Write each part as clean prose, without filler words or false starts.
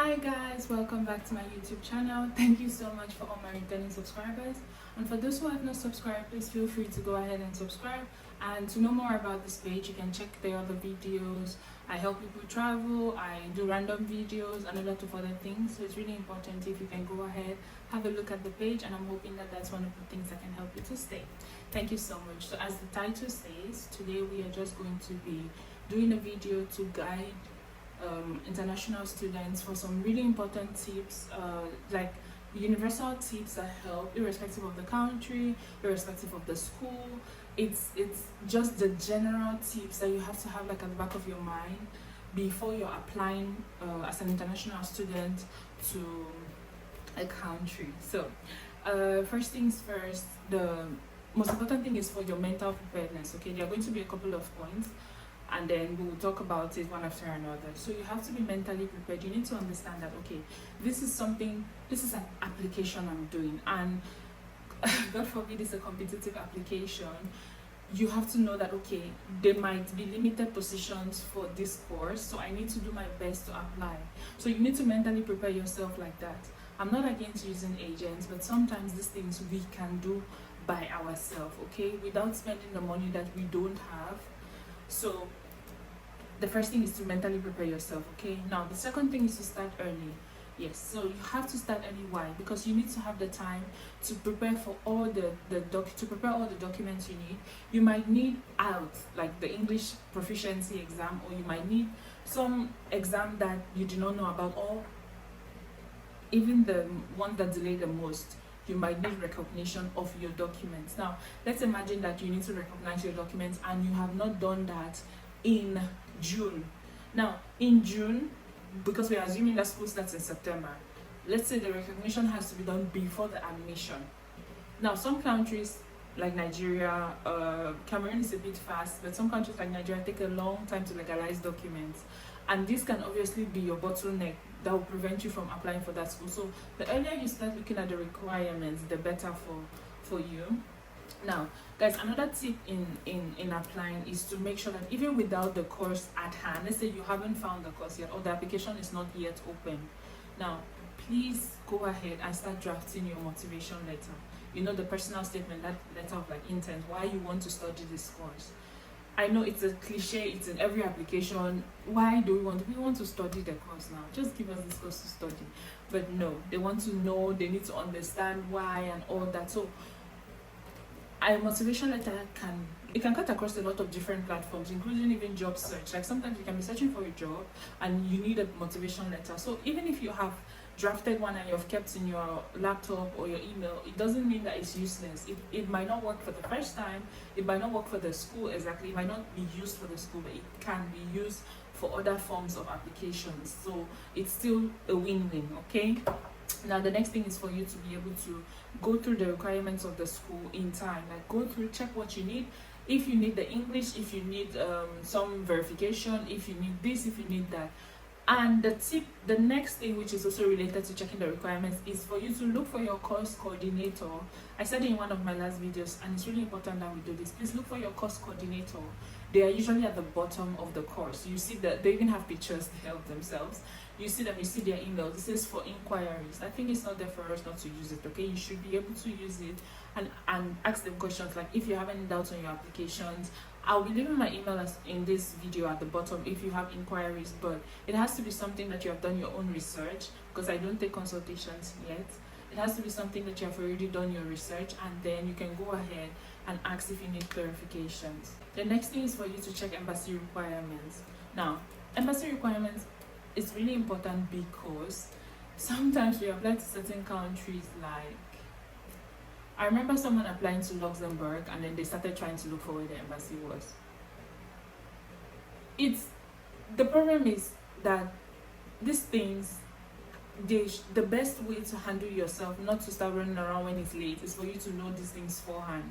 Hi guys, welcome back to my YouTube channel. Thank you so much for all my returning subscribers, and for those who have not subscribed, please feel free to go ahead and subscribe. And to know more about this page, you can check the other videos. I help people travel, I do random videos and a lot of other things, so it's really important if you can go ahead, have a look at the page, and I'm hoping that that's one of the things that can help you to stay. Thank you so much. So as the title says, today we are just going to be doing a video to guide international students for some really important tips, like universal tips that help irrespective of the country, irrespective of the school. It's just the general tips that you have to have like at the back of your mind before you're applying as an international student to a country. So first things first, the most important thing is for your mental preparedness. Okay, there are going to be a couple of points, and then we will talk about it one after another. So you have to be mentally prepared. You need to understand that, okay, this is an application I'm doing, and God forbid it's a competitive application. You have to know that, okay, there might be limited positions for this course, so I need to do my best to apply. So you need to mentally prepare yourself like that. I'm not against using agents, but sometimes these things we can do by ourselves, okay, without spending the money that we don't have. So the first thing is to mentally prepare yourself, okay? Now the second thing is to start early. Yes, so you have to start early. Why? Because you need to have the time to prepare for all prepare all the documents you need. You might need IELTS, like the English proficiency exam, or you might need some exam that you do not know about, or even the one that delayed the most. You might need recognition of your documents. Now let's imagine that you need to recognize your documents and you have not done that in June. Now in June, because we're assuming that school starts in September, let's say the recognition has to be done before the admission. Now some countries like Nigeria, Cameroon is a bit fast, but some countries like Nigeria take a long time to legalize documents, and this can obviously be your bottleneck that will prevent you from applying for that school. So the earlier you start looking at the requirements, the better for you. Now guys, another tip in applying is to make sure that even without the course at hand, let's say you haven't found the course yet or the application is not yet open, now please go ahead and start drafting your motivation letter. You know, the personal statement, that letter of like intent, why you want to study this course. I know it's a cliche, it's in every application. Why do we want to study the course now? Just give us this course to study. But no, they want to know, they need to understand why and all that. So a motivation letter can cut across a lot of different platforms, including even job search. Like sometimes you can be searching for a job and you need a motivation letter. So even if you have drafted one and you've kept in your laptop or your email, it doesn't mean that it's useless. It might not work for the first time, it might not work for the school exactly, it might not be used for the school, but it can be used for other forms of applications. So it's still a win-win, okay? Now the next thing is for you to be able to go through the requirements of the school in time. Like go through, check what you need. If you need the English, if you need some verification, if you need this, if you need that. And the next thing, which is also related to checking the requirements, is for you to look for your course coordinator. I said in one of my last videos, and it's really important that we do this. Please look for your course coordinator. They are usually at the bottom of the course. You see that they even have pictures to help themselves. You see them, you see their emails. This is for inquiries. I think it's not there for us not to use it, okay? You should be able to use it and ask them questions, like if you have any doubts on your applications. I'll be leaving my email in this video at the bottom if you have inquiries, but it has to be something that you have done your own research, because I don't take consultations yet. It has to be something that you have already done your research, and then you can go ahead and ask if you need clarifications. The next thing is for you to check embassy requirements. Now, embassy requirements is really important because sometimes we apply to certain countries. Like I remember someone applying to Luxembourg and then they started trying to look for where the embassy was. The problem is that these things, the best way to handle yourself, not to start running around when it's late, is for you to know these things beforehand.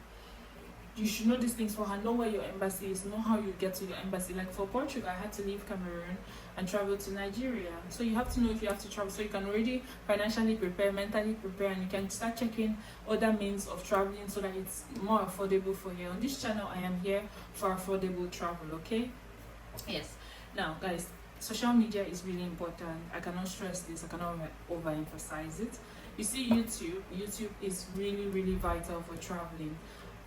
You should know these things beforehand, know where your embassy is, know how you get to your embassy. Like for Portugal, I had to leave Cameroon and travel to Nigeria. So you have to know if you have to travel, so you can already financially prepare, mentally prepare, and you can start checking other means of traveling so that it's more affordable for you. On this channel, I am here for affordable travel, okay? Yes. Now, guys, social media is really important. I cannot stress this, I cannot overemphasize it. You see, YouTube is really vital for traveling.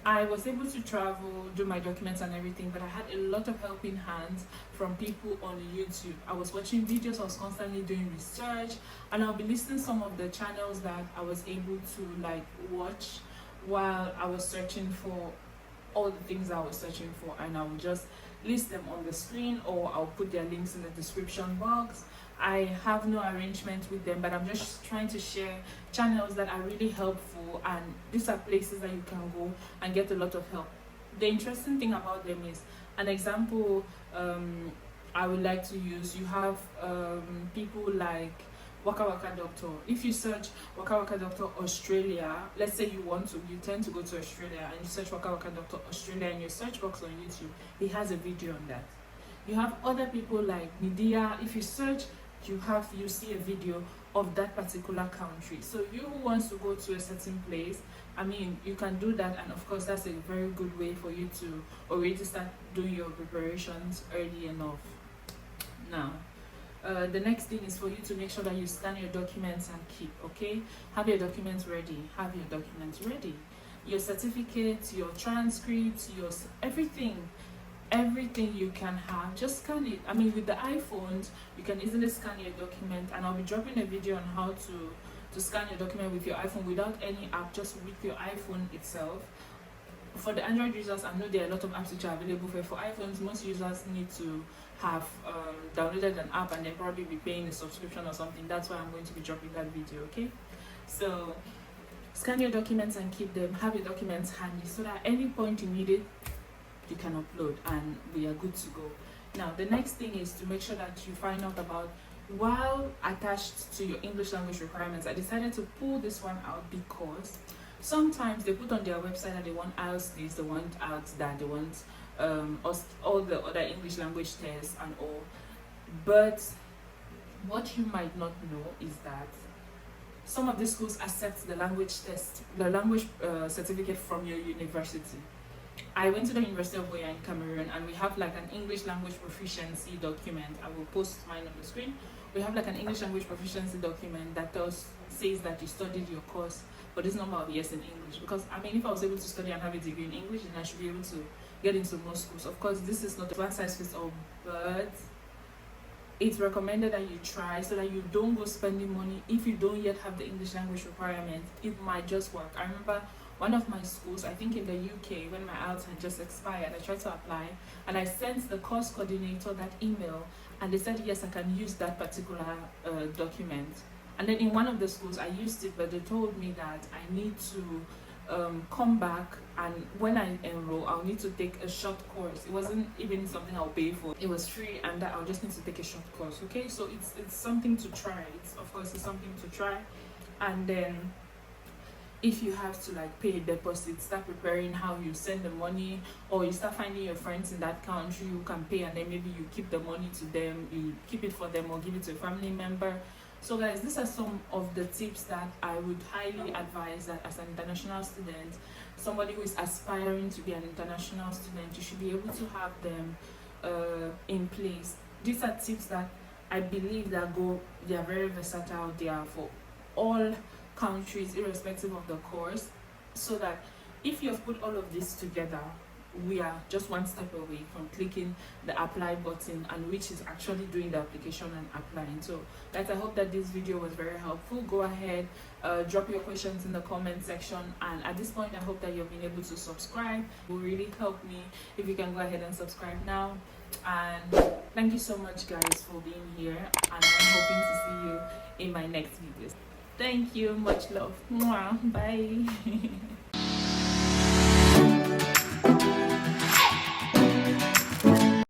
I was able to travel, do my documents and everything, but I had a lot of helping hands from people on YouTube. I was watching videos, I was constantly doing research, and I'll be listing some of the channels that I was able to like watch while I was searching for all the things I was searching for, and I will just list them on the screen, or I'll put their links in the description box. I have no arrangement with them, but I'm just trying to share channels that are really helpful, and these are places that you can go and get a lot of help. The interesting thing about them is, an example I would like to use, you have people like Waka Waka Doctor. If you search Waka Waka Doctor Australia, let's say you tend to go to Australia, and you search Waka Waka Doctor Australia in your search box on YouTube, he has a video on that. You have other people like Nidia. If you search, you see a video of that particular country. So you who wants to go to a certain place, I mean, you can do that, and of course that's a very good way for you to already start doing your preparations early enough. Now, the next thing is for you to make sure that you scan your documents and keep, okay? Have your documents ready. Have your documents ready. Your certificates, your transcripts, your everything you can have, just scan it. I mean, with the iPhones, you can easily scan your document, and I'll be dropping a video on how to scan your document with your iPhone without any app, just with your iPhone itself. For the Android users, I know there are a lot of apps which are available for iPhones. Most users need to have downloaded an app and then probably be paying a subscription or something. That's why I'm going to be dropping that video, okay? So scan your documents and keep them. Have your documents handy so that at any point you need it, you can upload, and we are good to go. Now, the next thing is to make sure that you find out about, while attached to your English language requirements, I decided to pull this one out because sometimes they put on their website that they want IELTS this, they want IELTS that, they want all the other English language tests and all. But what you might not know is that some of these schools accept the language test, the language certificate from your university. I went to the University of Buea in Cameroon, and we have like an English language proficiency document. I will post mine on the screen. We have like an English language proficiency document that says that you studied your course for this number of years in English. Because I mean, if I was able to study and have a degree in English, then I should be able to get into most schools. Of course, this is not a one size fits all, but it's recommended that you try so that you don't go spending money if you don't yet have the English language requirement. It might just work. I remember one of my schools, I think in the UK, when my IELTS had just expired, I tried to apply, and I sent the course coordinator that email, and they said yes, I can use that particular document. And then in one of the schools I used it, but they told me that I need to come back, and when I enroll, I'll need to take a short course. It wasn't even something I'll pay for. It was free, and that I'll just need to take a short course. Okay, so it's something to try. It's something to try. And then if you have to like pay a deposit, start preparing how you send the money, or you start finding your friends in that country who can pay, and then maybe you keep the money to them, you keep it for them, or give it to a family member. So guys, these are some of the tips that I would highly advise that as an international student, somebody who is aspiring to be an international student, you should be able to have them in place. These are tips that I believe they are very versatile. They are for all countries, irrespective of the course, so that if you have put all of this together, we are just one step away from clicking the apply button, and which is actually doing the application and applying. So guys, I hope that this video was very helpful. Go ahead, drop your questions in the comment section, and at this point I hope that you've been able to subscribe. It will really help me if you can go ahead and subscribe now. And thank you so much guys for being here, and I'm hoping to see you in my next videos. Thank you, much love. Mwah. Bye.